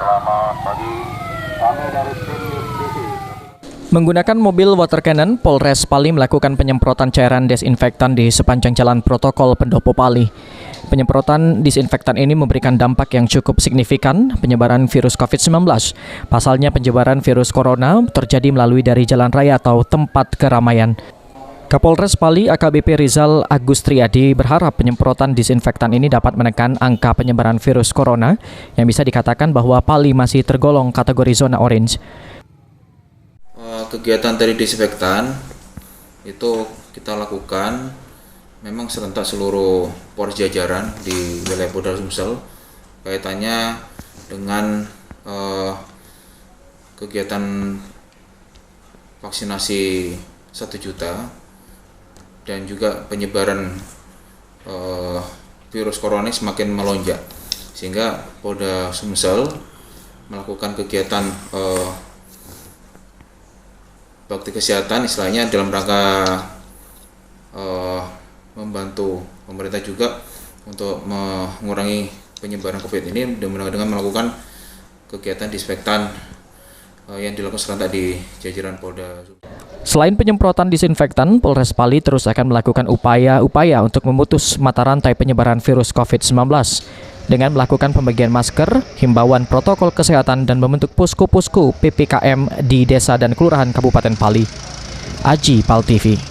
Selamat pagi, kami dari tim TV. Menggunakan mobil water cannon, Polres Pali melakukan penyemprotan cairan desinfektan di sepanjang jalan protokol Pendopo Pali. Penyemprotan disinfektan ini memberikan dampak yang cukup signifikan penyebaran virus COVID-19. Pasalnya penyebaran virus corona terjadi melalui dari jalan raya atau tempat keramaian. Kapolres Pali AKBP Rizal Agustriadi berharap penyemprotan disinfektan ini dapat menekan angka penyebaran virus corona yang bisa dikatakan bahwa Pali masih tergolong kategori zona orange. Kegiatan dari disinfektan itu kita lakukan memang serentak seluruh Polres jajaran di wilayah Polda Sumsel kaitannya dengan kegiatan vaksinasi 1 juta dan juga penyebaran virus corona semakin melonjak sehingga Polda Sumsel melakukan kegiatan bakti kesehatan istilahnya dalam rangka membantu pemerintah juga untuk mengurangi penyebaran COVID ini dengan melakukan kegiatan disinfektan yang dilakukan serentak di jajaran Polda. Selain penyemprotan disinfektan, Polres Pali terus akan melakukan upaya-upaya untuk memutus mata rantai penyebaran virus COVID-19 dengan melakukan pembagian masker, himbauan protokol kesehatan dan membentuk posko-posko PPKM di desa dan kelurahan Kabupaten Pali. Aji Pal TV.